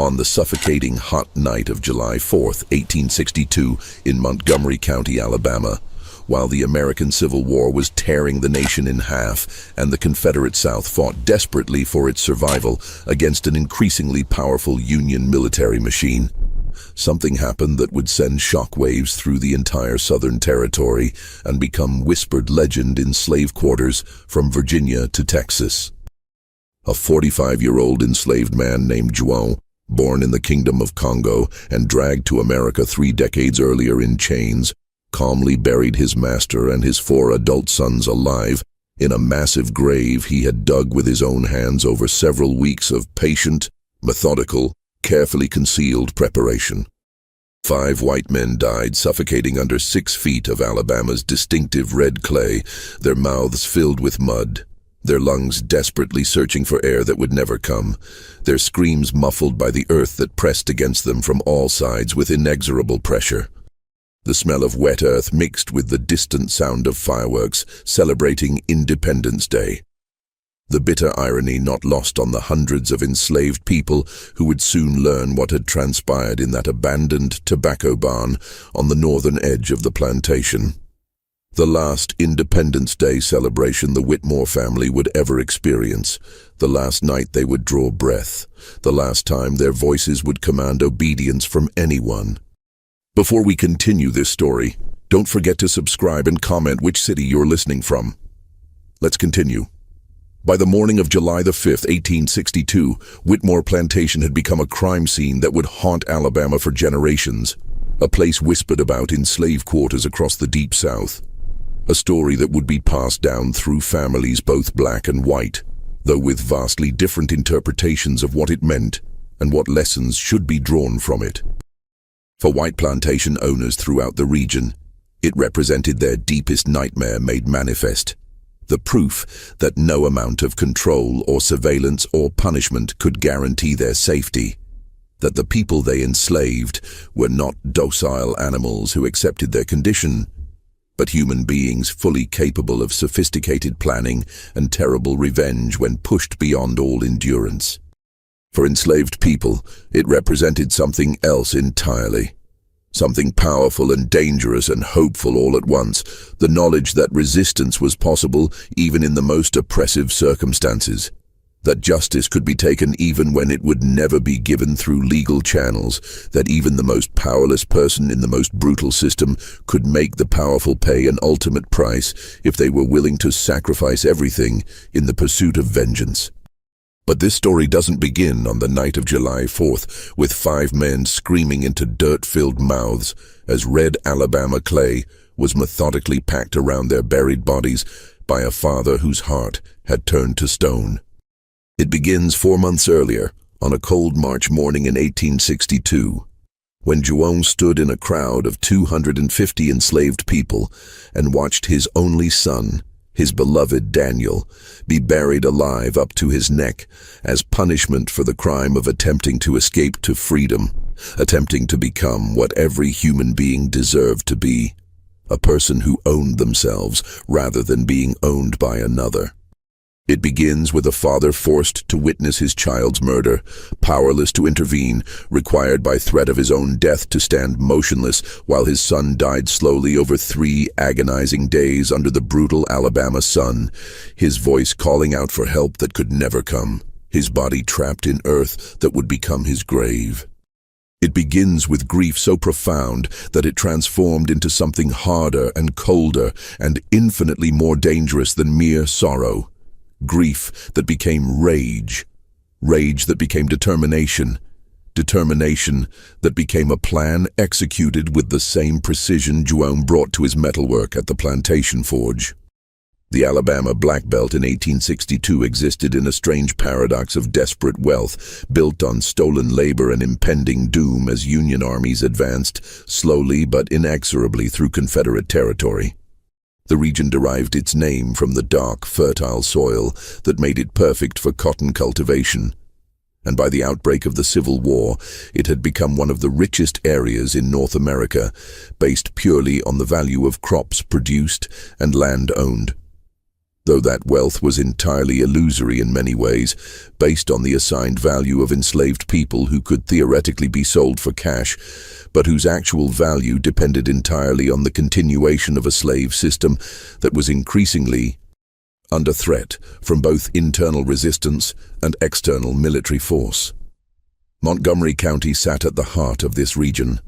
on the suffocating hot night of July 4th, 1862, in Montgomery County, Alabama, while the American Civil War was tearing the nation in half and the Confederate South fought desperately for its survival against an increasingly powerful Union military machine. Something happened that would send shockwaves through the entire Southern territory and become whispered legend in slave quarters from Virginia to Texas. A 45-year-old enslaved man named Juan, born in the Kingdom of Congo and dragged to America 3 decades earlier in chains, calmly buried his master and his 4 adult sons alive in a massive grave he had dug with his own hands over several weeks of patient, methodical, carefully concealed preparation. 5 white men died suffocating under 6 feet of Alabama's distinctive red clay, their mouths filled with mud, their lungs desperately searching for air that would never come, their screams muffled by the earth that pressed against them from all sides with inexorable pressure. The smell of wet earth mixed with the distant sound of fireworks celebrating Independence Day. The bitter irony not lost on the hundreds of enslaved people who would soon learn what had transpired in that abandoned tobacco barn on the northern edge of the plantation. The last Independence Day celebration the Whitmore family would ever experience, the last night they would draw breath, the last time their voices would command obedience from anyone. Before we continue this story, don't forget to subscribe and comment which city you're listening from. Let's continue. By the morning of July the 5th, 1862, Whitmore Plantation had become a crime scene that would haunt Alabama for generations, a place whispered about in slave quarters across the Deep South. A story that would be passed down through families both black and white, though with vastly different interpretations of what it meant and what lessons should be drawn from it. For white plantation owners throughout the region, it represented their deepest nightmare made manifest, the proof that no amount of control or surveillance or punishment could guarantee their safety, that the people they enslaved were not docile animals who accepted their condition, but human beings fully capable of sophisticated planning and terrible revenge when pushed beyond all endurance. For enslaved people, it represented something else entirely. Something powerful and dangerous and hopeful all at once, the knowledge that resistance was possible even in the most oppressive circumstances, that justice could be taken even when it would never be given through legal channels, that even the most powerless person in the most brutal system could make the powerful pay an ultimate price if they were willing to sacrifice everything in the pursuit of vengeance. But this story doesn't begin on the night of July 4th with 5 men screaming into dirt-filled mouths as red Alabama clay was methodically packed around their buried bodies by a father whose heart had turned to stone. It begins 4 months earlier, on a cold March morning in 1862, when Juan stood in a crowd of 250 enslaved people and watched his only son, his beloved Daniel, be buried alive up to his neck as punishment for the crime of attempting to escape to freedom, attempting to become what every human being deserved to be, a person who owned themselves rather than being owned by another. It begins with a father forced to witness his child's murder, powerless to intervene, required by threat of his own death to stand motionless while his son died slowly over 3 agonizing days under the brutal Alabama sun, his voice calling out for help that could never come, his body trapped in earth that would become his grave. It begins with grief so profound that it transformed into something harder and colder and infinitely more dangerous than mere sorrow. Grief that became rage, rage that became determination, determination that became a plan executed with the same precision Juan brought to his metalwork at the plantation forge. The Alabama Black Belt in 1862 existed in a strange paradox of desperate wealth, built on stolen labor and impending doom as Union armies advanced, slowly but inexorably through Confederate territory. The region derived its name from the dark, fertile soil that made it perfect for cotton cultivation, and by the outbreak of the Civil War, it had become one of the richest areas in North America, based purely on the value of crops produced and land owned. though that wealth was entirely illusory in many ways, based on the assigned value of enslaved people who could theoretically be sold for cash, but whose actual value depended entirely on the continuation of a slave system that was increasingly under threat from both internal resistance and external military force. Montgomery County sat at the heart of this region,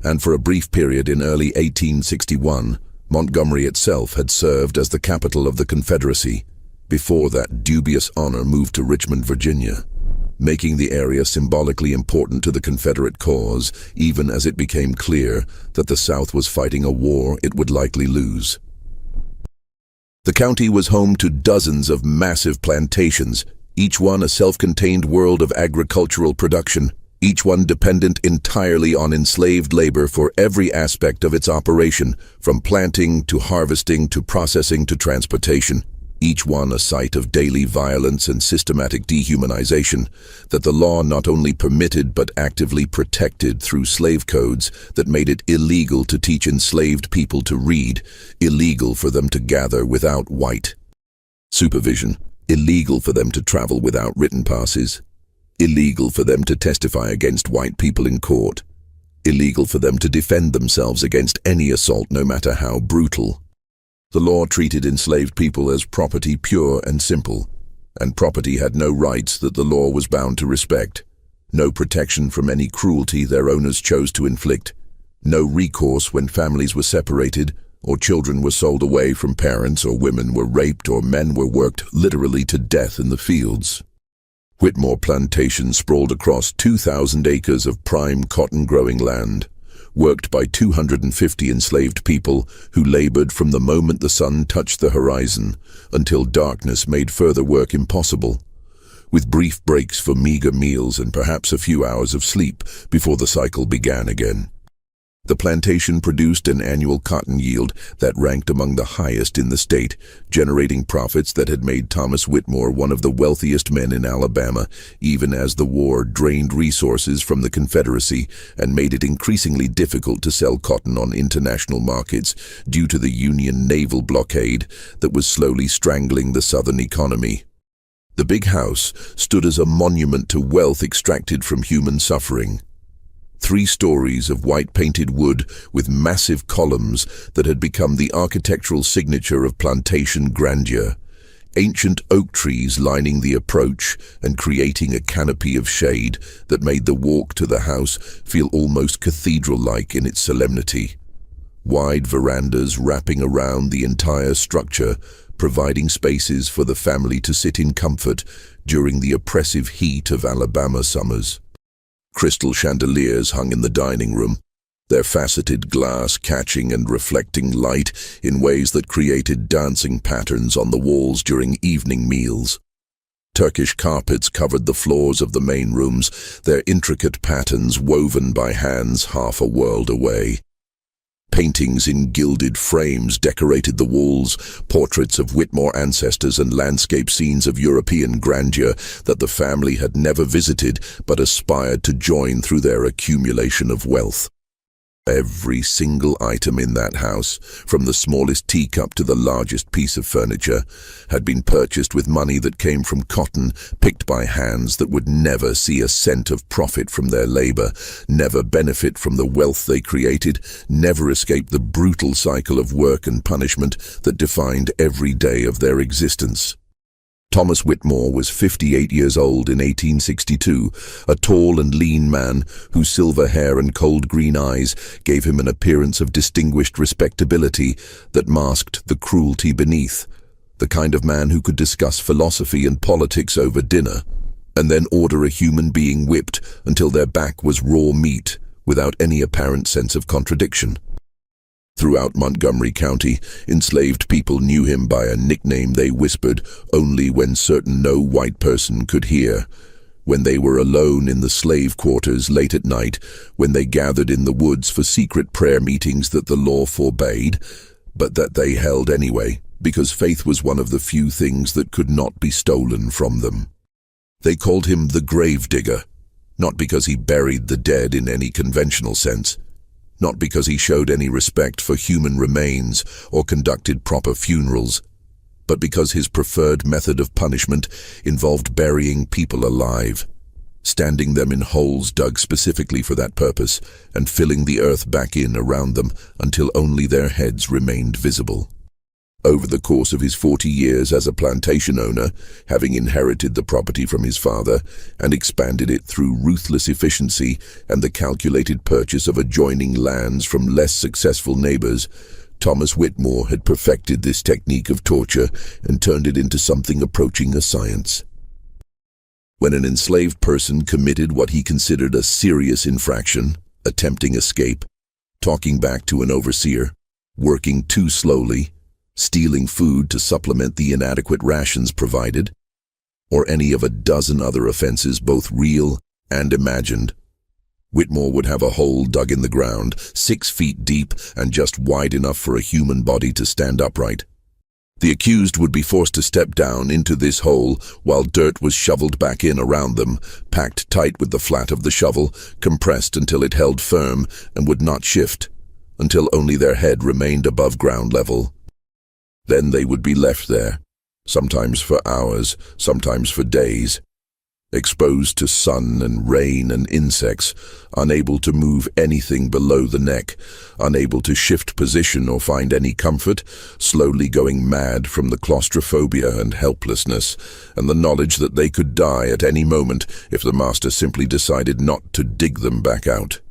and for a brief period in early 1861, Montgomery itself had served as the capital of the Confederacy, before that dubious honor moved to Richmond, Virginia, making the area symbolically important to the Confederate cause, even as it became clear that the South was fighting a war it would likely lose. The county was home to dozens of massive plantations, each one a self-contained world of agricultural production, each one dependent entirely on enslaved labor for every aspect of its operation, from planting to harvesting to processing to transportation, each one a site of daily violence and systematic dehumanization that the law not only permitted but actively protected through slave codes that made it illegal to teach enslaved people to read, illegal for them to gather without white supervision, illegal for them to travel without written passes, illegal for them to testify against white people in court, illegal for them to defend themselves against any assault no matter how brutal. The law treated enslaved people as property pure and simple, and property had no rights that the law was bound to respect, no protection from any cruelty their owners chose to inflict, no recourse when families were separated or children were sold away from parents or women were raped or men were worked literally to death in the fields. Whitmore Plantation sprawled across 2,000 acres of prime cotton-growing land, worked by 250 enslaved people who labored from the moment the sun touched the horizon until darkness made further work impossible, with brief breaks for meager meals and perhaps a few hours of sleep before the cycle began again. The plantation produced an annual cotton yield that ranked among the highest in the state, generating profits that had made Thomas Whitmore one of the wealthiest men in Alabama, even as the war drained resources from the Confederacy and made it increasingly difficult to sell cotton on international markets due to the Union naval blockade that was slowly strangling the Southern economy. The big house stood as a monument to wealth extracted from human suffering. 3 stories of white-painted wood with massive columns that had become the architectural signature of plantation grandeur, ancient oak trees lining the approach and creating a canopy of shade that made the walk to the house feel almost cathedral-like in its solemnity. Wide verandas wrapping around the entire structure, providing spaces for the family to sit in comfort during the oppressive heat of Alabama summers. Crystal chandeliers hung in the dining room, their faceted glass catching and reflecting light in ways that created dancing patterns on the walls during evening meals. Turkish carpets covered the floors of the main rooms, their intricate patterns woven by hands half a world away. Paintings in gilded frames decorated the walls, portraits of Whitmore ancestors and landscape scenes of European grandeur that the family had never visited but aspired to join through their accumulation of wealth. Every single item in that house, from the smallest teacup to the largest piece of furniture, had been purchased with money that came from cotton picked by hands that would never see a cent of profit from their labor, never benefit from the wealth they created, never escape the brutal cycle of work and punishment that defined every day of their existence. Thomas Whitmore was 58 years old in 1862, a tall and lean man whose silver hair and cold green eyes gave him an appearance of distinguished respectability that masked the cruelty beneath, the kind of man who could discuss philosophy and politics over dinner, and then order a human being whipped until their back was raw meat without any apparent sense of contradiction. Throughout Montgomery County, enslaved people knew him by a nickname they whispered only when certain no white person could hear. When they were alone in the slave quarters late at night, when they gathered in the woods for secret prayer meetings that the law forbade, but that they held anyway, because faith was one of the few things that could not be stolen from them. They called him the grave digger, not because he buried the dead in any conventional sense, not because he showed any respect for human remains or conducted proper funerals, but because his preferred method of punishment involved burying people alive, standing them in holes dug specifically for that purpose and filling the earth back in around them until only their heads remained visible. Over the course of his 40 years as a plantation owner, having inherited the property from his father and expanded it through ruthless efficiency and the calculated purchase of adjoining lands from less successful neighbors, Thomas Whitmore had perfected this technique of torture and turned it into something approaching a science. When an enslaved person committed what he considered a serious infraction, attempting escape, talking back to an overseer, working too slowly, stealing food to supplement the inadequate rations provided, or any of a dozen other offenses, both real and imagined, Whitmore would have a hole dug in the ground, 6 feet deep and just wide enough for a human body to stand upright. The accused would be forced to step down into this hole while dirt was shoveled back in around them, packed tight with the flat of the shovel, compressed until it held firm and would not shift, until only their head remained above ground level. Then they would be left there, sometimes for hours, sometimes for days, exposed to sun and rain and insects, unable to move anything below the neck, unable to shift position or find any comfort, slowly going mad from the claustrophobia and helplessness, and the knowledge that they could die at any moment if the master simply decided not to dig them back out.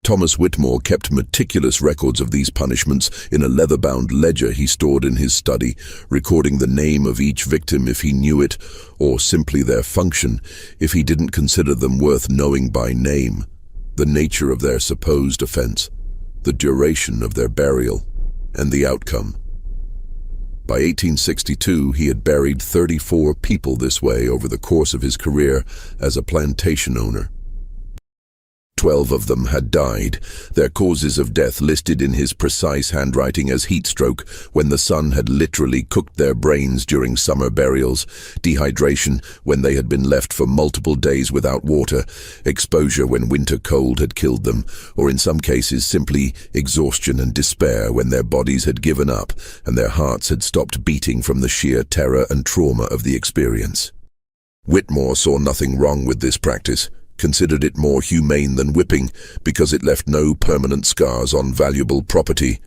Thomas Whitmore kept meticulous records of these punishments in a leather-bound ledger he stored in his study, recording the name of each victim if he knew it, or simply their function if he didn't consider them worth knowing by name, the nature of their supposed offense, the duration of their burial, and the outcome. By 1862, he had buried 34 people this way over the course of his career as a plantation owner. 12 of them had died, their causes of death listed in his precise handwriting as heat stroke when the sun had literally cooked their brains during summer burials, dehydration when they had been left for multiple days without water, exposure when winter cold had killed them, or in some cases simply exhaustion and despair when their bodies had given up and their hearts had stopped beating from the sheer terror and trauma of the experience. Whitmore saw nothing wrong with this practice, considered it more humane than whipping because it left no permanent scars on valuable property,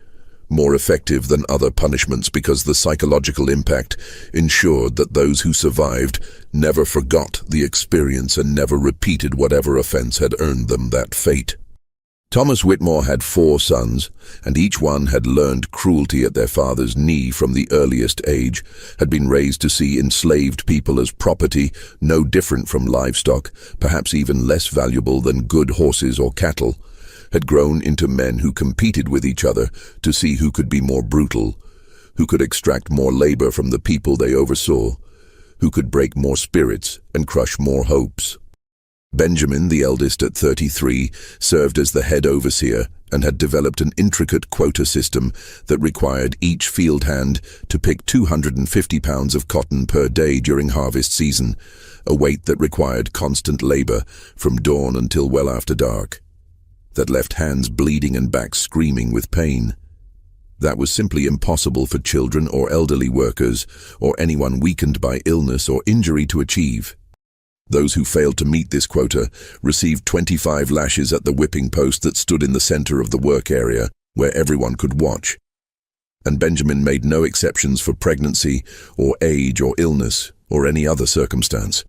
more effective than other punishments because the psychological impact ensured that those who survived never forgot the experience and never repeated whatever offense had earned them that fate. Thomas Whitmore had 4 sons, and each one had learned cruelty at their father's knee from the earliest age, had been raised to see enslaved people as property, no different from livestock, perhaps even less valuable than good horses or cattle, had grown into men who competed with each other to see who could be more brutal, who could extract more labor from the people they oversaw, who could break more spirits and crush more hopes. Benjamin, the eldest at 33, served as the head overseer and had developed an intricate quota system that required each field hand to pick 250 pounds of cotton per day during harvest season, a weight that required constant labor from dawn until well after dark, that left hands bleeding and backs screaming with pain. That was simply impossible for children or elderly workers or anyone weakened by illness or injury to achieve. Those who failed to meet this quota received 25 lashes at the whipping post that stood in the center of the work area, where everyone could watch. And Benjamin made no exceptions for pregnancy or age or illness or any other circumstance.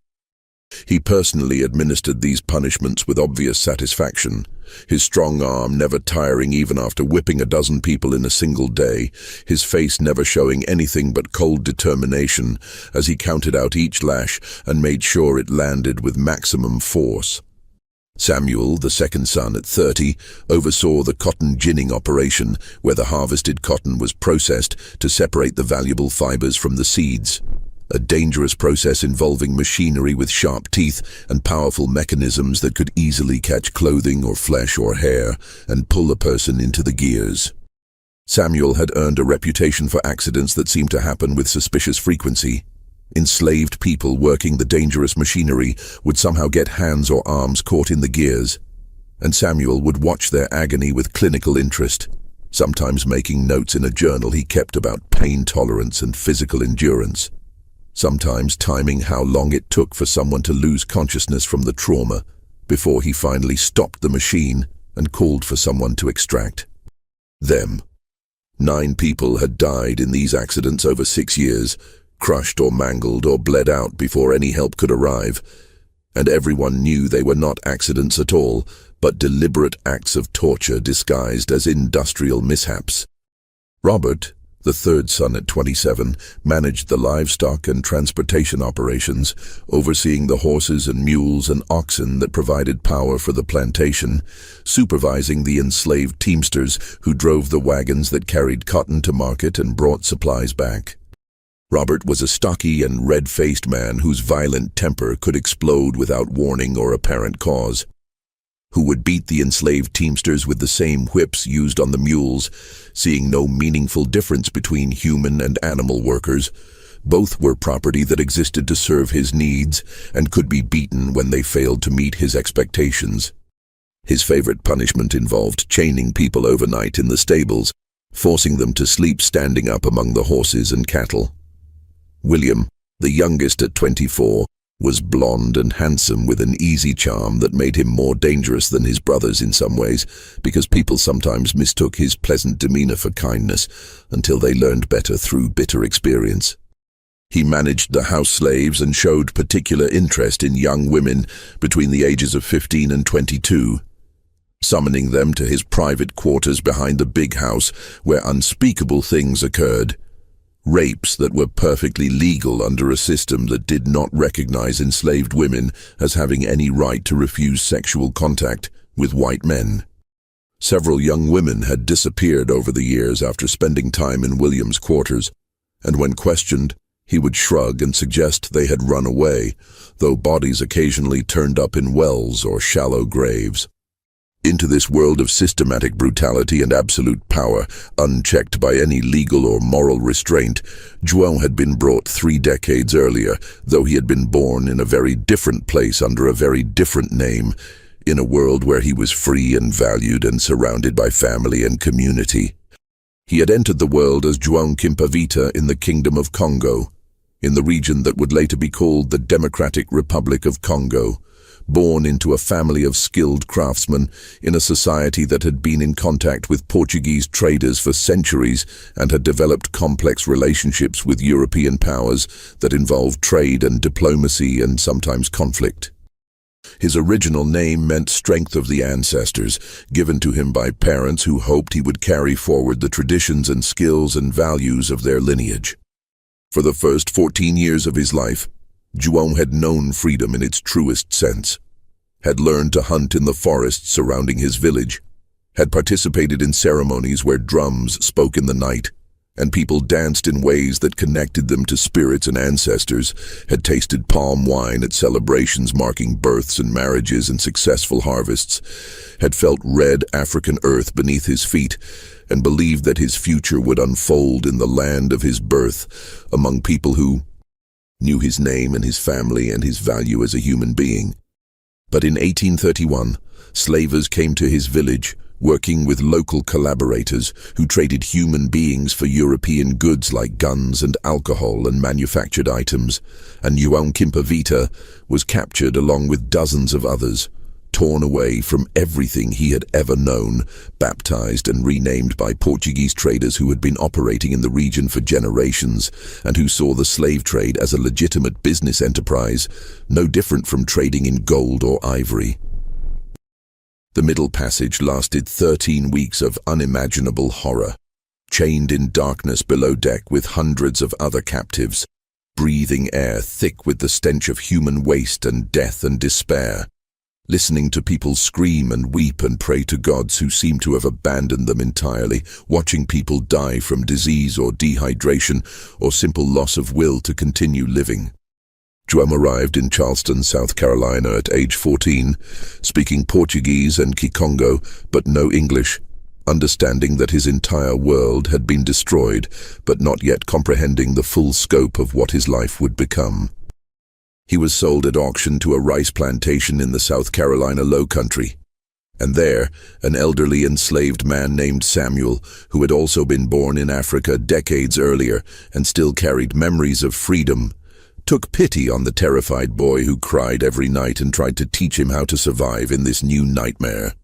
He personally administered these punishments with obvious satisfaction, his strong arm never tiring even after whipping a dozen people in a single day, his face never showing anything but cold determination as he counted out each lash and made sure it landed with maximum force. Samuel, the second son at 30, oversaw the cotton ginning operation, where the harvested cotton was processed to separate the valuable fibers from the seeds. A dangerous process involving machinery with sharp teeth and powerful mechanisms that could easily catch clothing or flesh or hair and pull a person into the gears. Samuel had earned a reputation for accidents that seemed to happen with suspicious frequency. Enslaved people working the dangerous machinery would somehow get hands or arms caught in the gears, and Samuel would watch their agony with clinical interest, sometimes making notes in a journal he kept about pain tolerance and physical endurance, sometimes timing how long it took for someone to lose consciousness from the trauma before he finally stopped the machine and called for someone to extract them. 9 people had died in these accidents over 6 years, crushed or mangled or bled out before any help could arrive, and everyone knew they were not accidents at all, but deliberate acts of torture disguised as industrial mishaps. Robert, the third son at 27, managed the livestock and transportation operations, overseeing the horses and mules and oxen that provided power for the plantation, supervising the enslaved teamsters who drove the wagons that carried cotton to market and brought supplies back. Robert was a stocky and red-faced man whose violent temper could explode without warning or apparent cause, who would beat the enslaved teamsters with the same whips used on the mules, seeing no meaningful difference between human and animal workers. Both were property that existed to serve his needs and could be beaten when they failed to meet his expectations. His favorite punishment involved chaining people overnight in the stables, forcing them to sleep standing up among the horses and cattle. William, the youngest at 24, was blonde and handsome with an easy charm that made him more dangerous than his brothers in some ways, because people sometimes mistook his pleasant demeanor for kindness until they learned better through bitter experience. He managed the house slaves and showed particular interest in young women between the ages of 15 and 22, summoning them to his private quarters behind the big house where unspeakable things occurred. Rapes that were perfectly legal under a system that did not recognize enslaved women as having any right to refuse sexual contact with white men. Several young women had disappeared over the years after spending time in William's quarters, and when questioned, he would shrug and suggest they had run away, though bodies occasionally turned up in wells or shallow graves. Into this world of systematic brutality and absolute power, unchecked by any legal or moral restraint, João had been brought 3 decades earlier, though he had been born in a very different place under a very different name, in a world where he was free and valued and surrounded by family and community. He had entered the world as João Kimpavita in the Kingdom of Congo, in the region that would later be called the Democratic Republic of Congo, born into a family of skilled craftsmen in a society that had been in contact with Portuguese traders for centuries and had developed complex relationships with European powers that involved trade and diplomacy and sometimes conflict. His original name meant strength of the ancestors, given to him by parents who hoped he would carry forward the traditions and skills and values of their lineage. For the first 14 years of his life, João had known freedom in its truest sense, had learned to hunt in the forests surrounding his village, had participated in ceremonies where drums spoke in the night, and people danced in ways that connected them to spirits and ancestors, had tasted palm wine at celebrations marking births and marriages and successful harvests, had felt red African earth beneath his feet, and believed that his future would unfold in the land of his birth, among people who knew his name and his family and his value as a human being. But in 1831, slavers came to his village, working with local collaborators who traded human beings for European goods like guns and alcohol and manufactured items, and João Kimpavita was captured along with dozens of others, torn away from everything he had ever known, baptized and renamed by Portuguese traders who had been operating in the region for generations and who saw the slave trade as a legitimate business enterprise, no different from trading in gold or ivory. The Middle Passage lasted 13 weeks of unimaginable horror, chained in darkness below deck with hundreds of other captives, breathing air thick with the stench of human waste and death and despair, listening to people scream and weep and pray to gods who seemed to have abandoned them entirely, watching people die from disease or dehydration or simple loss of will to continue living. João arrived in Charleston, South Carolina at age 14, speaking Portuguese and Kikongo, but no English, understanding that his entire world had been destroyed, but not yet comprehending the full scope of what his life would become. He was sold at auction to a rice plantation in the South Carolina Low Country. And there, an elderly enslaved man named Samuel, who had also been born in Africa decades earlier and still carried memories of freedom, took pity on the terrified boy who cried every night and tried to teach him how to survive in this new nightmare.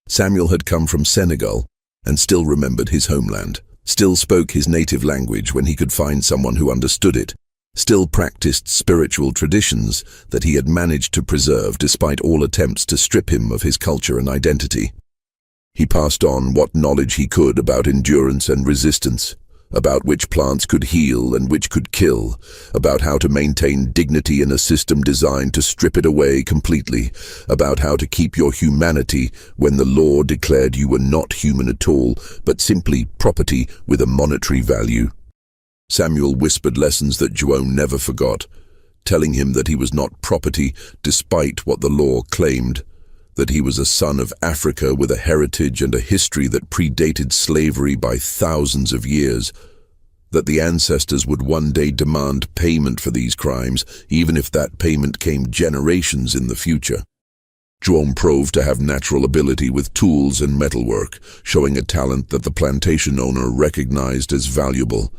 Samuel had come from Senegal and still remembered his homeland, still spoke his native language when he could find someone who understood it, still practiced spiritual traditions that he had managed to preserve despite all attempts to strip him of his culture and identity. He passed on what knowledge he could about endurance and resistance, about which plants could heal and which could kill, about how to maintain dignity in a system designed to strip it away completely, about how to keep your humanity when the law declared you were not human at all, but simply property with a monetary value. Samuel whispered lessons that João never forgot, telling him that he was not property despite what the law claimed, that he was a son of Africa with a heritage and a history that predated slavery by thousands of years, that the ancestors would one day demand payment for these crimes, even if that payment came generations in the future. João proved to have natural ability with tools and metalwork, showing a talent that the plantation owner recognized as valuable,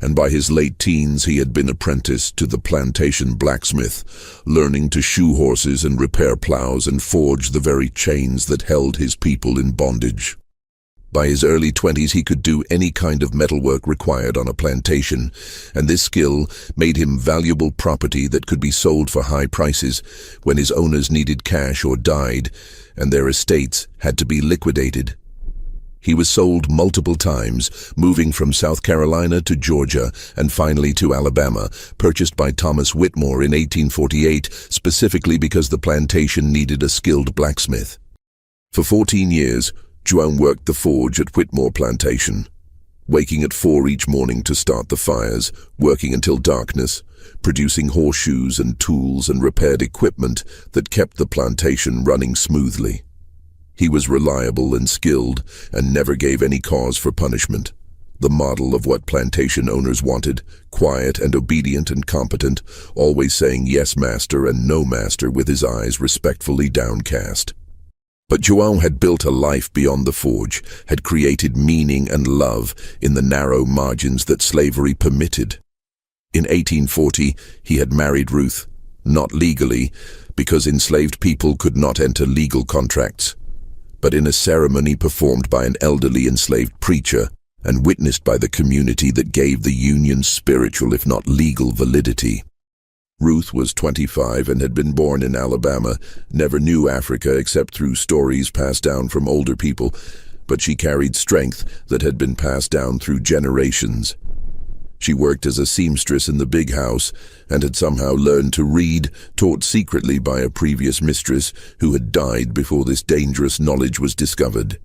and by his late teens he had been apprenticed to the plantation blacksmith, learning to shoe horses and repair plows and forge the very chains that held his people in bondage. By his early 20s he could do any kind of metalwork required on a plantation, and this skill made him valuable property that could be sold for high prices when his owners needed cash or died, and their estates had to be liquidated. He was sold multiple times, moving from South Carolina to Georgia and finally to Alabama, purchased by Thomas Whitmore in 1848, specifically because the plantation needed a skilled blacksmith. For 14 years, João worked the forge at Whitmore Plantation, waking at 4 each morning to start the fires, working until darkness, producing horseshoes and tools and repaired equipment that kept the plantation running smoothly. He was reliable and skilled and never gave any cause for punishment, the model of what plantation owners wanted, quiet and obedient and competent, always saying yes master and no master with his eyes respectfully downcast. But João had built a life beyond the forge, had created meaning and love in the narrow margins that slavery permitted. In 1840, he had married Ruth, not legally, because enslaved people could not enter legal contracts, but in a ceremony performed by an elderly enslaved preacher and witnessed by the community that gave the union spiritual if not legal validity. Ruth was 25 and had been born in Alabama, never knew Africa except through stories passed down from older people, but she carried strength that had been passed down through generations. She worked as a seamstress in the big house and had somehow learned to read, taught secretly by a previous mistress who had died before this dangerous knowledge was discovered.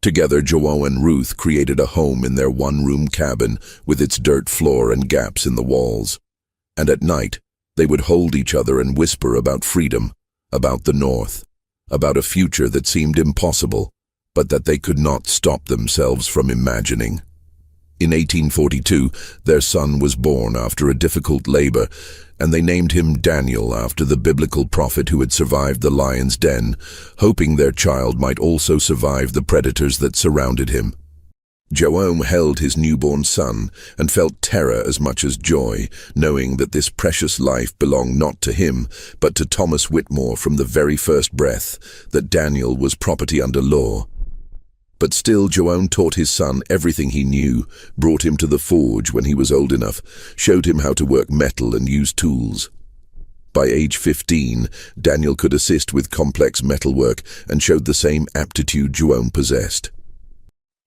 Together, João and Ruth created a home in their one-room cabin with its dirt floor and gaps in the walls. And at night, they would hold each other and whisper about freedom, about the North, about a future that seemed impossible, but that they could not stop themselves from imagining. In 1842, their son was born after a difficult labor, and they named him Daniel after the biblical prophet who had survived the lion's den, hoping their child might also survive the predators that surrounded him. João held his newborn son and felt terror as much as joy, knowing that this precious life belonged not to him, but to Thomas Whitmore from the very first breath, that Daniel was property under law. But still João taught his son everything he knew, brought him to the forge when he was old enough, showed him how to work metal and use tools. By age 15, Daniel could assist with complex metalwork and showed the same aptitude João possessed.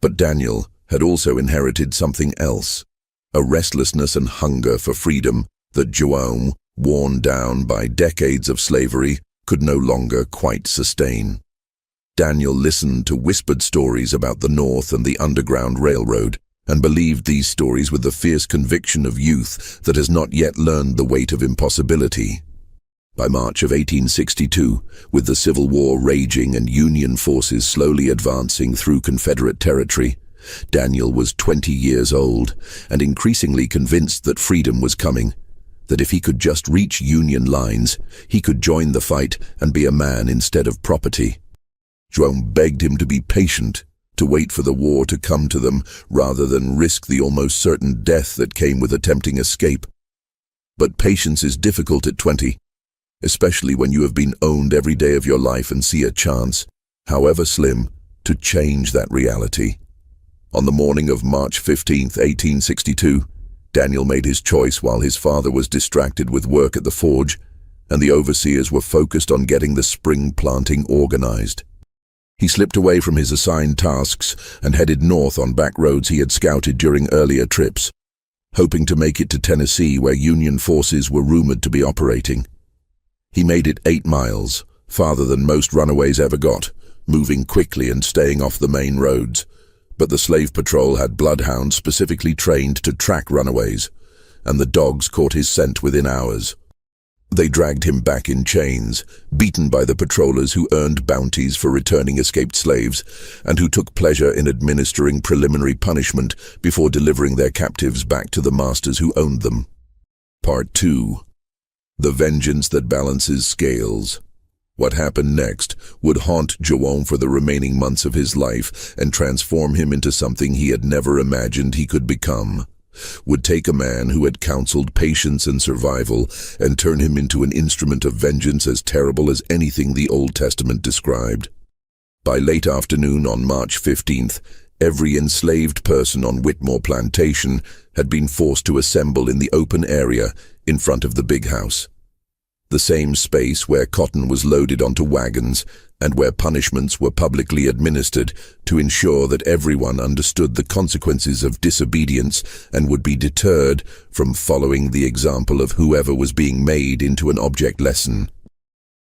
But Daniel had also inherited something else, a restlessness and hunger for freedom that João, worn down by decades of slavery, could no longer quite sustain. Daniel listened to whispered stories about the North and the Underground Railroad, and believed these stories with the fierce conviction of youth that has not yet learned the weight of impossibility. By March of 1862, with the Civil War raging and Union forces slowly advancing through Confederate territory, Daniel was 20 years old and increasingly convinced that freedom was coming, that if he could just reach Union lines, he could join the fight and be a man instead of property. Jerome begged him to be patient, to wait for the war to come to them rather than risk the almost certain death that came with attempting escape. But patience is difficult at 20, especially when you have been owned every day of your life and see a chance, however slim, to change that reality. On the morning of March 15, 1862, Daniel made his choice while his father was distracted with work at the forge, and the overseers were focused on getting the spring planting organized. He slipped away from his assigned tasks and headed north on back roads he had scouted during earlier trips, hoping to make it to Tennessee where Union forces were rumored to be operating. He made it 8 miles, farther than most runaways ever got, moving quickly and staying off the main roads. But the slave patrol had bloodhounds specifically trained to track runaways, and the dogs caught his scent within hours. They dragged him back in chains, beaten by the patrollers who earned bounties for returning escaped slaves, and who took pleasure in administering preliminary punishment before delivering their captives back to the masters who owned them. Part 2. The Vengeance That Balances Scales. What happened next would haunt Jerome for the remaining months of his life and transform him into something he had never imagined he could become. Would take a man who had counseled patience and survival and turn him into an instrument of vengeance as terrible as anything the Old Testament described. By late afternoon on March 15th, every enslaved person on Whitmore Plantation had been forced to assemble in the open area in front of the big house. The same space where cotton was loaded onto wagons and where punishments were publicly administered to ensure that everyone understood the consequences of disobedience and would be deterred from following the example of whoever was being made into an object lesson.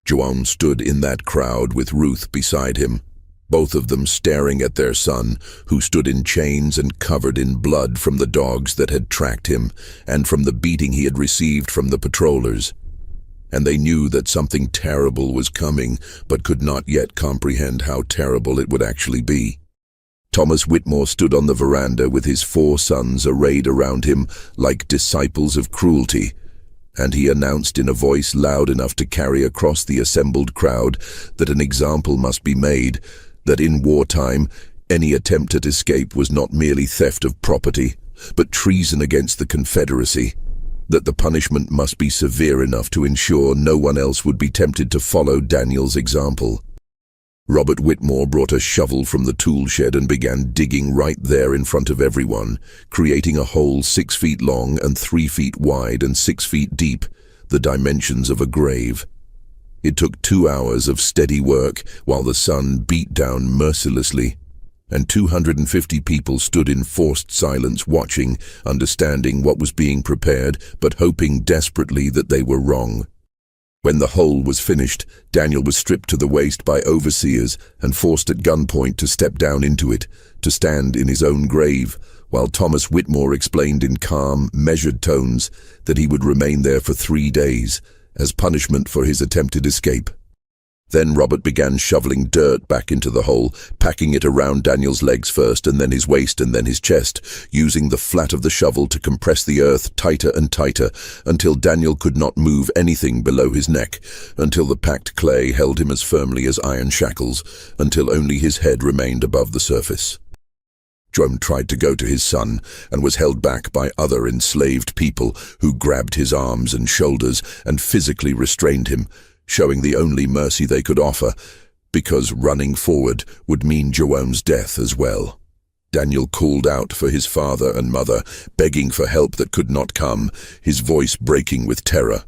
Jerome stood in that crowd with Ruth beside him, both of them staring at their son, who stood in chains and covered in blood from the dogs that had tracked him and from the beating he had received from the patrollers. And they knew that something terrible was coming, but could not yet comprehend how terrible it would actually be. Thomas Whitmore stood on the veranda with his 4 sons arrayed around him like disciples of cruelty, and he announced in a voice loud enough to carry across the assembled crowd that an example must be made, that in wartime any attempt at escape was not merely theft of property, but treason against the Confederacy, that the punishment must be severe enough to ensure no one else would be tempted to follow Daniel's example. Robert Whitmore brought a shovel from the tool shed and began digging right there in front of everyone, creating a hole 6 feet long and 3 feet wide and 6 feet deep, the dimensions of a grave. It took 2 hours of steady work while the sun beat down mercilessly, and 250 people stood in forced silence watching, understanding what was being prepared, but hoping desperately that they were wrong. When the hole was finished, Daniel was stripped to the waist by overseers and forced at gunpoint to step down into it, to stand in his own grave, while Thomas Whitmore explained in calm, measured tones that he would remain there for 3 days, as punishment for his attempted escape. Then Robert began shoveling dirt back into the hole, packing it around Daniel's legs first and then his waist and then his chest, using the flat of the shovel to compress the earth tighter and tighter until Daniel could not move anything below his neck, until the packed clay held him as firmly as iron shackles, until only his head remained above the surface. Jerome tried to go to his son and was held back by other enslaved people who grabbed his arms and shoulders and physically restrained him, showing the only mercy they could offer, because running forward would mean Jerome's death as well. Daniel called out for his father and mother, begging for help that could not come, his voice breaking with terror.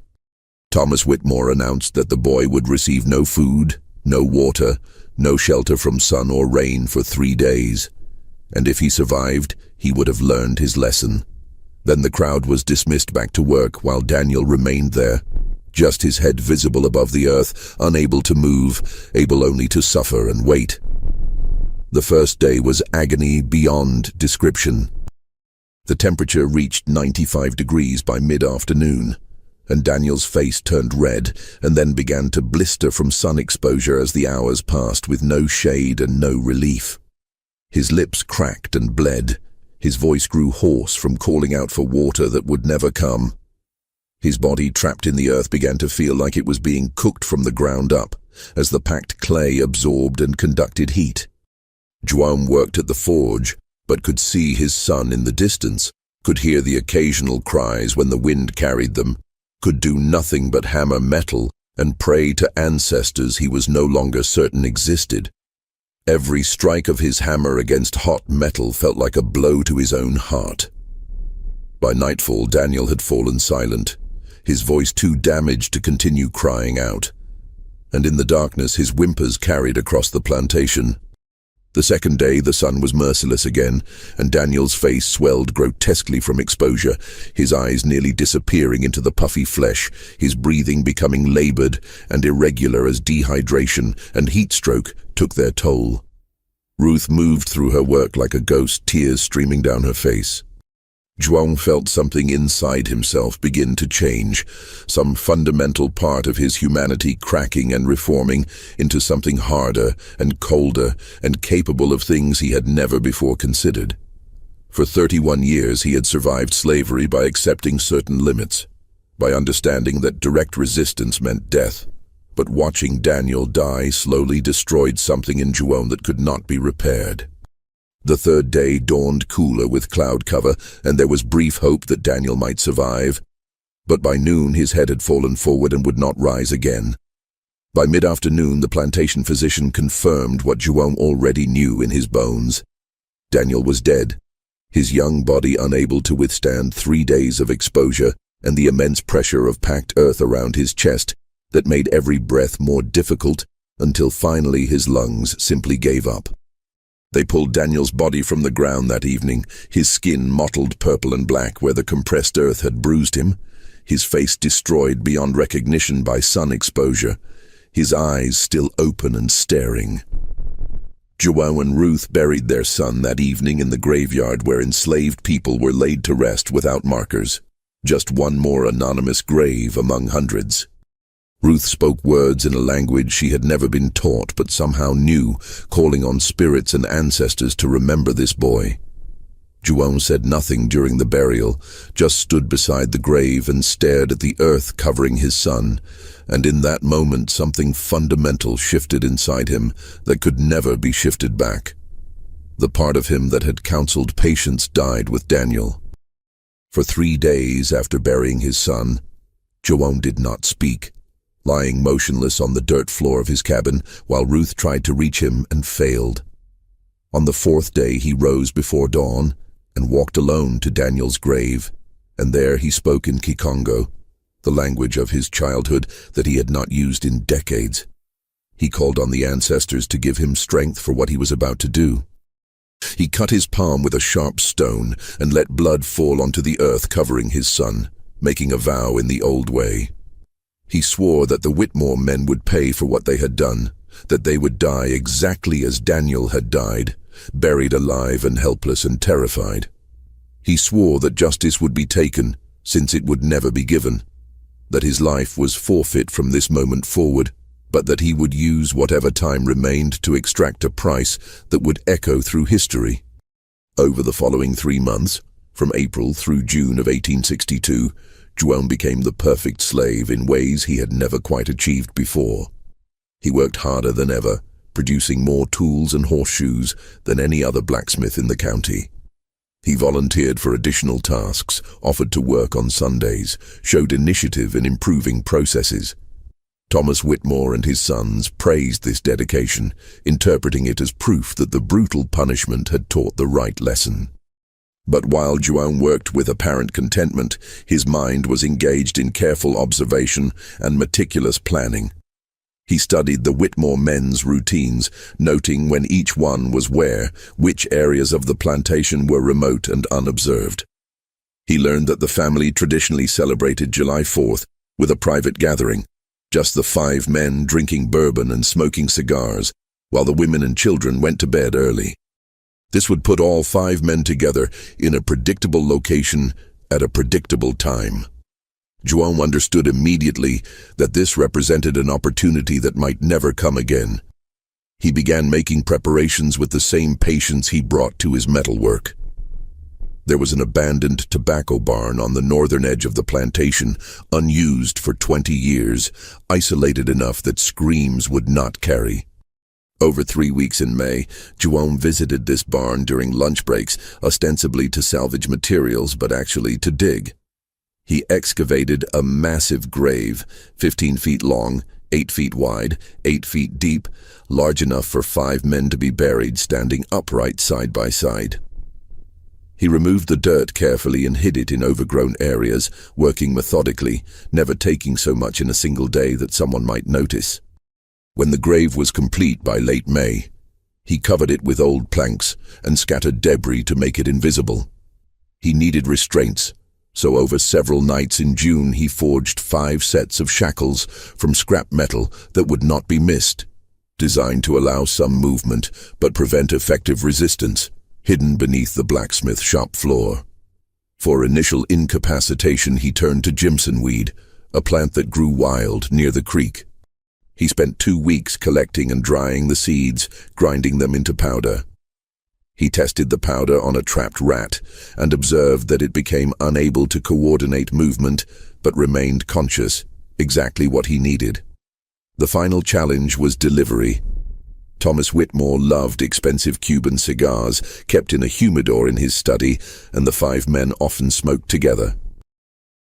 Thomas Whitmore announced that the boy would receive no food, no water, no shelter from sun or rain for 3 days, and if he survived, he would have learned his lesson. Then the crowd was dismissed back to work while Daniel remained there, just his head visible above the earth, unable to move, able only to suffer and wait. The first day was agony beyond description. The temperature reached 95 degrees by mid-afternoon, and Daniel's face turned red and then began to blister from sun exposure as the hours passed with no shade and no relief. His lips cracked and bled. His voice grew hoarse from calling out for water that would never come. His body, trapped in the earth, began to feel like it was being cooked from the ground up, as the packed clay absorbed and conducted heat. João worked at the forge, but could see his son in the distance, could hear the occasional cries when the wind carried them, could do nothing but hammer metal and pray to ancestors he was no longer certain existed. Every strike of his hammer against hot metal felt like a blow to his own heart. By nightfall, Daniel had fallen silent, his voice too damaged to continue crying out, and in the darkness his whimpers carried across the plantation. The second day the sun was merciless again, and Daniel's face swelled grotesquely from exposure, his eyes nearly disappearing into the puffy flesh, his breathing becoming labored and irregular as dehydration and heat stroke took their toll. Ruth moved through her work like a ghost, tears streaming down her face. João felt something inside himself begin to change, some fundamental part of his humanity cracking and reforming into something harder and colder and capable of things he had never before considered. For 31 years he had survived slavery by accepting certain limits, by understanding that direct resistance meant death. But watching Daniel die slowly destroyed something in João that could not be repaired. The third day dawned cooler with cloud cover, and there was brief hope that Daniel might survive. But by noon his head had fallen forward and would not rise again. By mid-afternoon the plantation physician confirmed what João already knew in his bones. Daniel was dead, his young body unable to withstand 3 days of exposure and the immense pressure of packed earth around his chest that made every breath more difficult until finally his lungs simply gave up. They pulled Daniel's body from the ground that evening, his skin mottled purple and black where the compressed earth had bruised him, his face destroyed beyond recognition by sun exposure, his eyes still open and staring. João and Ruth buried their son that evening in the graveyard where enslaved people were laid to rest without markers, just one more anonymous grave among hundreds. Ruth spoke words in a language she had never been taught but somehow knew, calling on spirits and ancestors to remember this boy. João said nothing during the burial, just stood beside the grave and stared at the earth covering his son, and in that moment something fundamental shifted inside him that could never be shifted back. The part of him that had counseled patience died with Daniel. For 3 days after burying his son, João did not speak, lying motionless on the dirt floor of his cabin while Ruth tried to reach him and failed. On the 4th day he rose before dawn and walked alone to Daniel's grave, and there he spoke in Kikongo, the language of his childhood that he had not used in decades. He called on the ancestors to give him strength for what he was about to do. He cut his palm with a sharp stone and let blood fall onto the earth covering his son, making a vow in the old way. He swore that the Whitmore men would pay for what they had done, that they would die exactly as Daniel had died, buried alive and helpless and terrified. He swore that justice would be taken, since it would never be given, that his life was forfeit from this moment forward, but that he would use whatever time remained to extract a price that would echo through history. Over the following 3 months, from April through June of 1862, João became the perfect slave in ways he had never quite achieved before. He worked harder than ever, producing more tools and horseshoes than any other blacksmith in the county. He volunteered for additional tasks, offered to work on Sundays, showed initiative in improving processes. Thomas Whitmore and his sons praised this dedication, interpreting it as proof that the brutal punishment had taught the right lesson. But while João worked with apparent contentment, his mind was engaged in careful observation and meticulous planning. He studied the Whitmore men's routines, noting when each one was where, which areas of the plantation were remote and unobserved. He learned that the family traditionally celebrated July 4th with a private gathering, just the 5 men drinking bourbon and smoking cigars, while the women and children went to bed early. This would put all 5 men together in a predictable location at a predictable time. João understood immediately that this represented an opportunity that might never come again. He began making preparations with the same patience he brought to his metalwork. There was an abandoned tobacco barn on the northern edge of the plantation, unused for 20 years, isolated enough that screams would not carry. Over 3 weeks in May, João visited this barn during lunch breaks, ostensibly to salvage materials, but actually to dig. He excavated a massive grave, 15 feet long, 8 feet wide, 8 feet deep, large enough for 5 men to be buried standing upright side by side. He removed the dirt carefully and hid it in overgrown areas, working methodically, never taking so much in a single day that someone might notice. When the grave was complete by late May, he covered it with old planks and scattered debris to make it invisible. He needed restraints, so over several nights in June he forged 5 sets of shackles from scrap metal that would not be missed, designed to allow some movement but prevent effective resistance, hidden beneath the blacksmith shop floor. For initial incapacitation he turned to Jimson weed, a plant that grew wild near the creek. He spent 2 weeks collecting and drying the seeds, grinding them into powder. He tested the powder on a trapped rat and observed that it became unable to coordinate movement but remained conscious, exactly what he needed. The final challenge was delivery. Thomas Whitmore loved expensive Cuban cigars kept in a humidor in his study, and the 5 men often smoked together.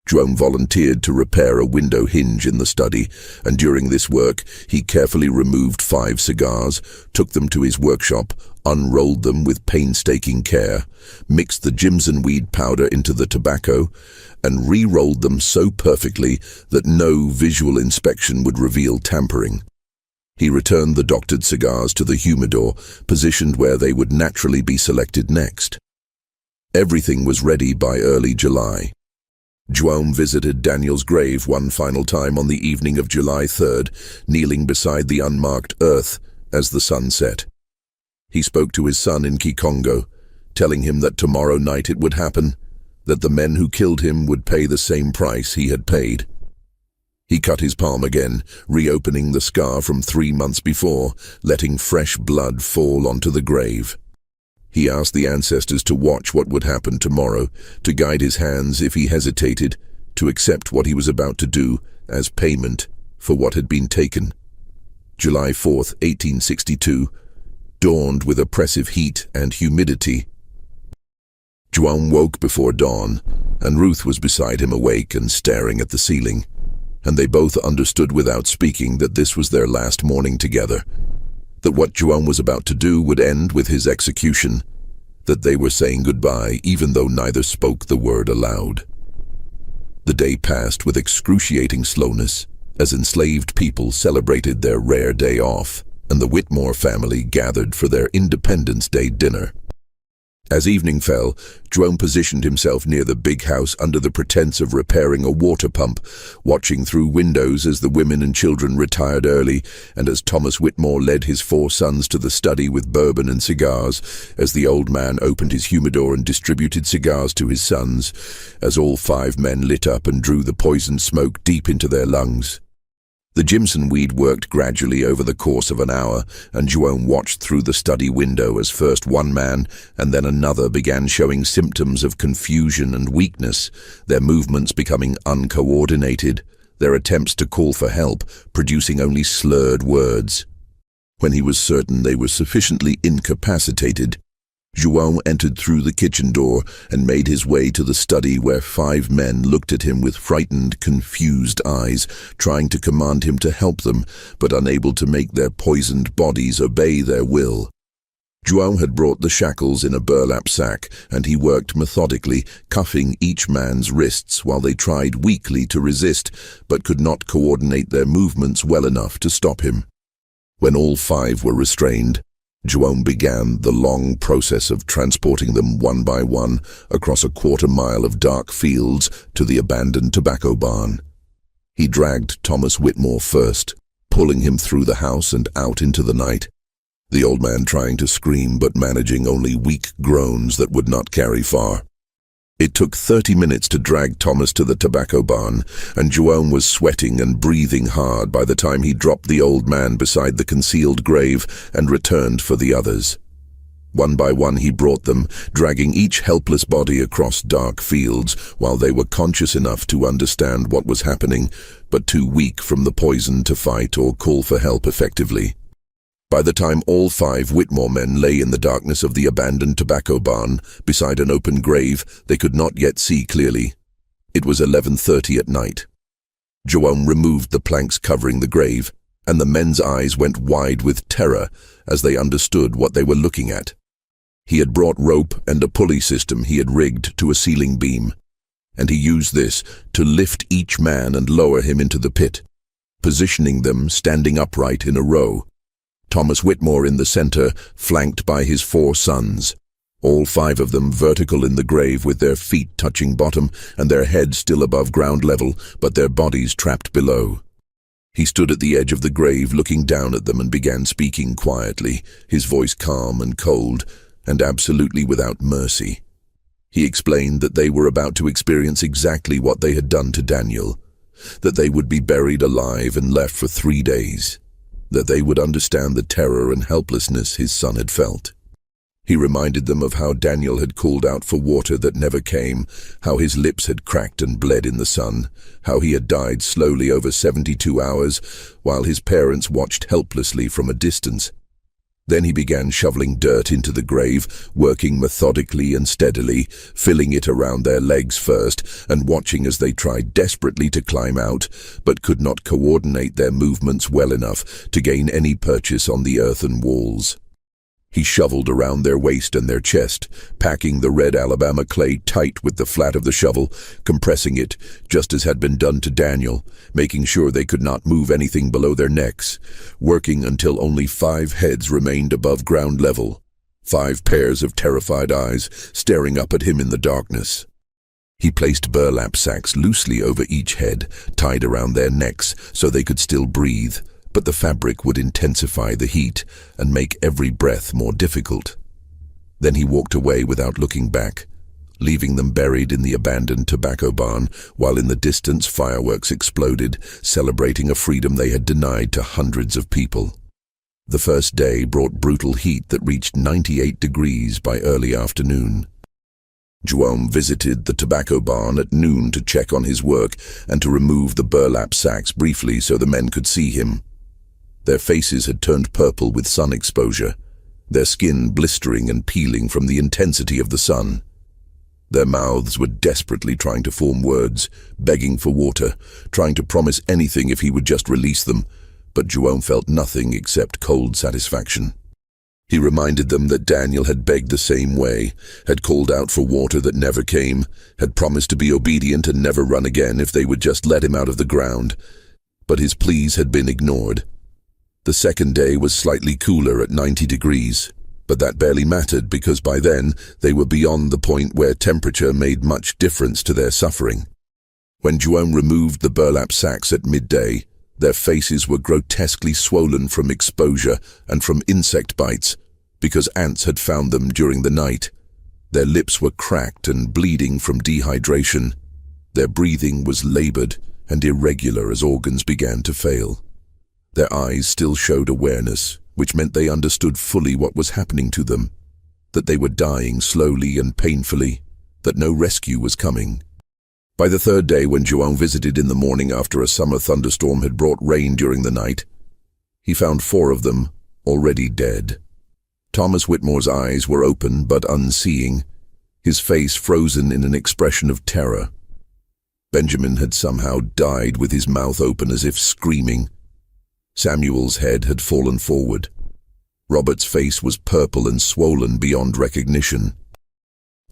João volunteered to repair a window hinge in the study, and during this work he carefully removed 5 cigars, took them to his workshop, unrolled them with painstaking care, mixed the Jimson weed powder into the tobacco, and re-rolled them so perfectly that no visual inspection would reveal tampering. He returned the doctored cigars to the humidor, positioned where they would naturally be selected next. Everything was ready by early July. João visited Daniel's grave one final time on the evening of July 3rd, kneeling beside the unmarked earth as the sun set. He spoke to his son in Kikongo, telling him that tomorrow night it would happen, that the men who killed him would pay the same price he had paid. He cut his palm again, reopening the scar from 3 months before, letting fresh blood fall onto the grave. He asked the ancestors to watch what would happen tomorrow, to guide his hands if he hesitated, to accept what he was about to do as payment for what had been taken. July 4th, 1862, dawned with oppressive heat and humidity. João woke before dawn, and Ruth was beside him awake and staring at the ceiling, and they both understood without speaking that this was their last morning together, that what João was about to do would end with his execution, that they were saying goodbye even though neither spoke the word aloud. The day passed with excruciating slowness as enslaved people celebrated their rare day off, and the Whitmore family gathered for their Independence Day dinner. As evening fell, João positioned himself near the big house under the pretense of repairing a water pump, watching through windows as the women and children retired early, and as Thomas Whitmore led his 4 sons to the study with bourbon and cigars, as the old man opened his humidor and distributed cigars to his sons, as all 5 men lit up and drew the poisoned smoke deep into their lungs. The Jimson weed worked gradually over the course of an hour, and João watched through the study window as first one man and then another began showing symptoms of confusion and weakness, their movements becoming uncoordinated, their attempts to call for help producing only slurred words. When he was certain they were sufficiently incapacitated, João entered through the kitchen door and made his way to the study where 5 men looked at him with frightened, confused eyes, trying to command him to help them, but unable to make their poisoned bodies obey their will. João had brought the shackles in a burlap sack, and he worked methodically, cuffing each man's wrists while they tried weakly to resist, but could not coordinate their movements well enough to stop him. When all 5 were restrained, João began the long process of transporting them one by one across a 1/4 mile of dark fields to the abandoned tobacco barn. He dragged Thomas Whitmore first, pulling him through the house and out into the night, the old man trying to scream but managing only weak groans that would not carry far. It took 30 minutes to drag Thomas to the tobacco barn, and João was sweating and breathing hard by the time he dropped the old man beside the concealed grave and returned for the others. One by one he brought them, dragging each helpless body across dark fields while they were conscious enough to understand what was happening, but too weak from the poison to fight or call for help effectively. By the time all 5 Whitmore men lay in the darkness of the abandoned tobacco barn, beside an open grave, they could not yet see clearly. It was 11:30 at night. Joan removed the planks covering the grave, and the men's eyes went wide with terror as they understood what they were looking at. He had brought rope and a pulley system he had rigged to a ceiling beam, and he used this to lift each man and lower him into the pit, positioning them standing upright in a row. Thomas Whitmore in the center, flanked by his 4 sons, all 5 of them vertical in the grave with their feet touching bottom and their heads still above ground level, but their bodies trapped below. He stood at the edge of the grave looking down at them and began speaking quietly, his voice calm and cold, and absolutely without mercy. He explained that they were about to experience exactly what they had done to Daniel, that they would be buried alive and left for 3 days, that they would understand the terror and helplessness his son had felt. He reminded them of how Daniel had called out for water that never came, how his lips had cracked and bled in the sun, how he had died slowly over 72 hours, while his parents watched helplessly from a distance. Then he began shoveling dirt into the grave, working methodically and steadily, filling it around their legs first, and watching as they tried desperately to climb out, but could not coordinate their movements well enough to gain any purchase on the earthen walls. He shoveled around their waist and their chest, packing the red Alabama clay tight with the flat of the shovel, compressing it, just as had been done to Daniel, making sure they could not move anything below their necks, working until only 5 heads remained above ground level, 5 pairs of terrified eyes staring up at him in the darkness. He placed burlap sacks loosely over each head, tied around their necks so they could still breathe, but the fabric would intensify the heat and make every breath more difficult. Then he walked away without looking back, leaving them buried in the abandoned tobacco barn, while in the distance fireworks exploded, celebrating a freedom they had denied to hundreds of people. The first day brought brutal heat that reached 98 degrees by early afternoon. Joan visited the tobacco barn at noon to check on his work and to remove the burlap sacks briefly so the men could see him. Their faces had turned purple with sun exposure, their skin blistering and peeling from the intensity of the sun. Their mouths were desperately trying to form words, begging for water, trying to promise anything if he would just release them, but Joan felt nothing except cold satisfaction. He reminded them that Daniel had begged the same way, had called out for water that never came, had promised to be obedient and never run again if they would just let him out of the ground. But his pleas had been ignored. The second day was slightly cooler at 90 degrees, but that barely mattered because by then they were beyond the point where temperature made much difference to their suffering. When Joan removed the burlap sacks at midday, their faces were grotesquely swollen from exposure and from insect bites, because ants had found them during the night. Their lips were cracked and bleeding from dehydration. Their breathing was labored and irregular as organs began to fail. Their eyes still showed awareness, which meant they understood fully what was happening to them, that they were dying slowly and painfully, that no rescue was coming. By the third day, when Joan visited in the morning after a summer thunderstorm had brought rain during the night, he found 4 of them already dead. Thomas Whitmore's eyes were open but unseeing, his face frozen in an expression of terror. Benjamin had somehow died with his mouth open as if screaming. Samuel's head had fallen forward. Robert's face was purple and swollen beyond recognition.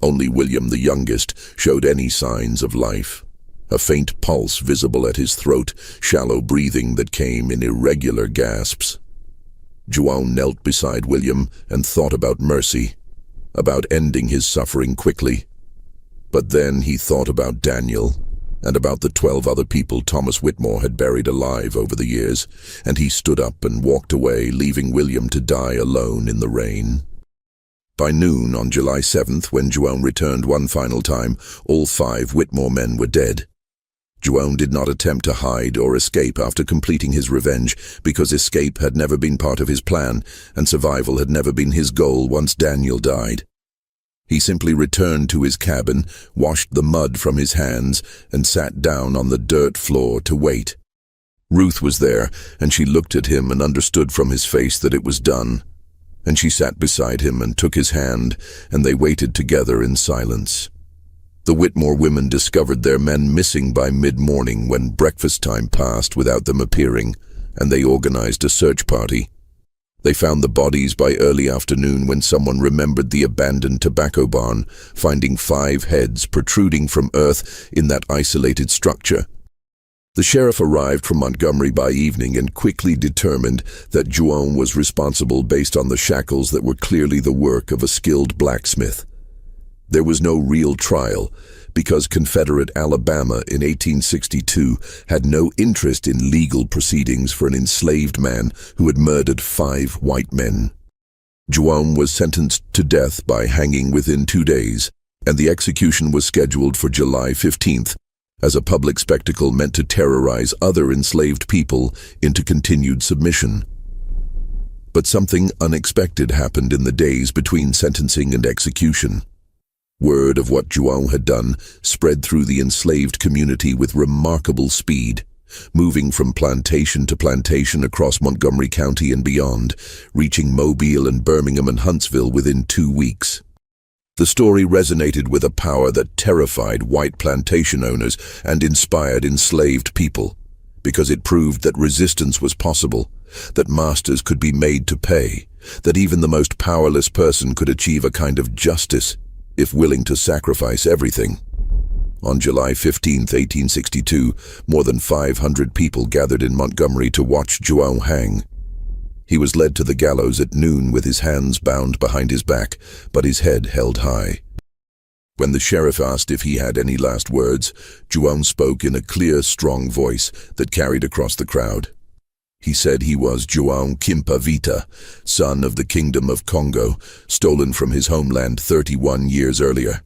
Only William, the youngest, showed any signs of life. A faint pulse visible at his throat, shallow breathing that came in irregular gasps. Joan knelt beside William and thought about mercy, about ending his suffering quickly. But then he thought about Daniel, and about the 12 other people Thomas Whitmore had buried alive over the years, and he stood up and walked away, leaving William to die alone in the rain. By noon on July 7th, when Joan returned one final time, all 5 Whitmore men were dead. João did not attempt to hide or escape after completing his revenge, because escape had never been part of his plan, and survival had never been his goal once Daniel died. He simply returned to his cabin, washed the mud from his hands, and sat down on the dirt floor to wait. Ruth was there, and she looked at him and understood from his face that it was done. And she sat beside him and took his hand, and they waited together in silence. The Whitmore women discovered their men missing by mid-morning when breakfast time passed without them appearing, and they organized a search party. They found the bodies by early afternoon when someone remembered the abandoned tobacco barn, finding 5 heads protruding from earth in that isolated structure. The sheriff arrived from Montgomery by evening and quickly determined that João was responsible based on the shackles that were clearly the work of a skilled blacksmith. There was no real trial, because Confederate Alabama in 1862 had no interest in legal proceedings for an enslaved man who had murdered 5 white men. João was sentenced to death by hanging within 2 days, and the execution was scheduled for July 15th, as a public spectacle meant to terrorize other enslaved people into continued submission. But something unexpected happened in the days between sentencing and execution. Word of what João had done spread through the enslaved community with remarkable speed, moving from plantation to plantation across Montgomery County and beyond, reaching Mobile and Birmingham and Huntsville within 2 weeks. The story resonated with a power that terrified white plantation owners and inspired enslaved people, because it proved that resistance was possible, that masters could be made to pay, that even the most powerless person could achieve a kind of justice if willing to sacrifice everything. On July 15, 1862, more than 500 people gathered in Montgomery to watch João hang. He was led to the gallows at noon with his hands bound behind his back, but his head held high. When the sheriff asked if he had any last words, João spoke in a clear, strong voice that carried across the crowd. He said he was João Quimpa-Vita, son of the Kingdom of Congo, stolen from his homeland 31 years earlier.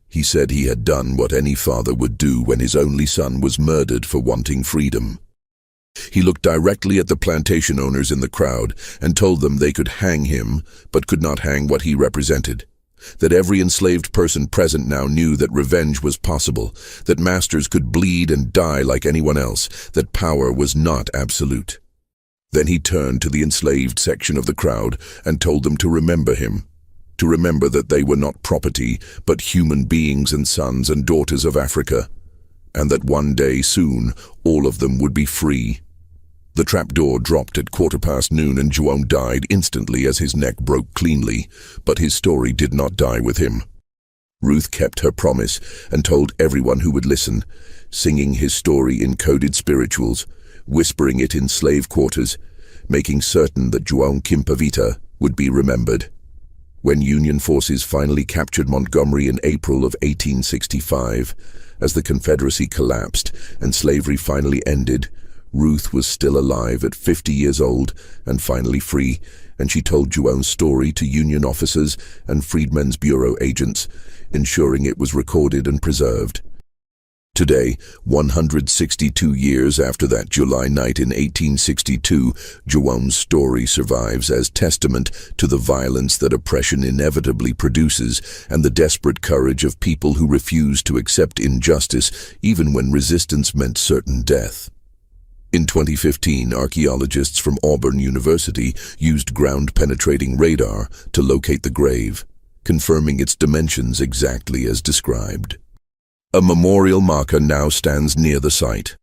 He said he had done what any father would do when his only son was murdered for wanting freedom. He looked directly at the plantation owners in the crowd and told them they could hang him, but could not hang what he represented. That every enslaved person present now knew that revenge was possible, that masters could bleed and die like anyone else, that power was not absolute. Then he turned to the enslaved section of the crowd and told them to remember him, to remember that they were not property, but human beings and sons and daughters of Africa, and that one day soon all of them would be free. The trapdoor dropped at noon and João died instantly as his neck broke cleanly, but his story did not die with him. Ruth kept her promise and told everyone who would listen, singing his story in coded spirituals, whispering it in slave quarters, making certain that João Quimpa-Vita would be remembered. When Union forces finally captured Montgomery in April of 1865, as the Confederacy collapsed and slavery finally ended, Ruth was still alive at 50 years old and finally free, and she told João's story to Union officers and Freedmen's Bureau agents, ensuring it was recorded and preserved. Today, 162 years after that July night in 1862, João's story survives as testament to the violence that oppression inevitably produces and the desperate courage of people who refuse to accept injustice even when resistance meant certain death. In 2015, archaeologists from Auburn University used ground-penetrating radar to locate the grave, confirming its dimensions exactly as described. A memorial marker now stands near the site.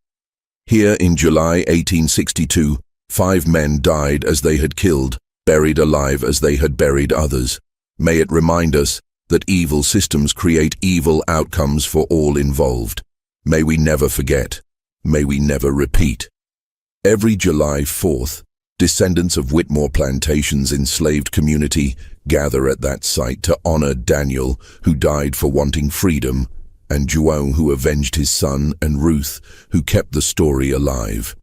Here in July 1862, 5 men died as they had killed, buried alive as they had buried others. May it remind us that evil systems create evil outcomes for all involved. May we never forget. May we never repeat. Every July 4th, descendants of Whitmore Plantation's enslaved community gather at that site to honor Daniel, who died for wanting freedom, and João, who avenged his son, and Ruth, who kept the story alive.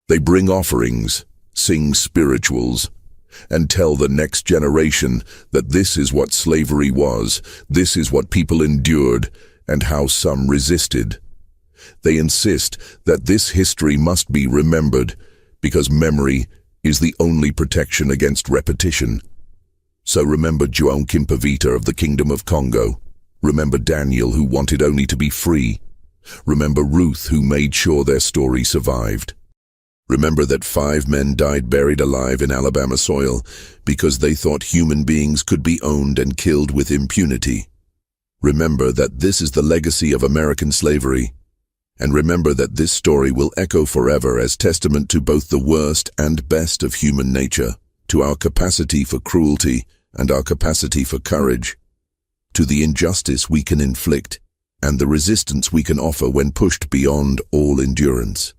They bring offerings, sing spirituals, and tell the next generation that this is what slavery was, this is what people endured, and how some resisted. They insist that this history must be remembered because memory is the only protection against repetition. So remember João Kimpavita of the Kingdom of Congo. Remember Daniel, who wanted only to be free. Remember Ruth, who made sure their story survived. Remember that 5 men died buried alive in Alabama soil because they thought human beings could be owned and killed with impunity. Remember that this is the legacy of American slavery. And remember that this story will echo forever as testament to both the worst and best of human nature, to our capacity for cruelty and our capacity for courage, to the injustice we can inflict and the resistance we can offer when pushed beyond all endurance.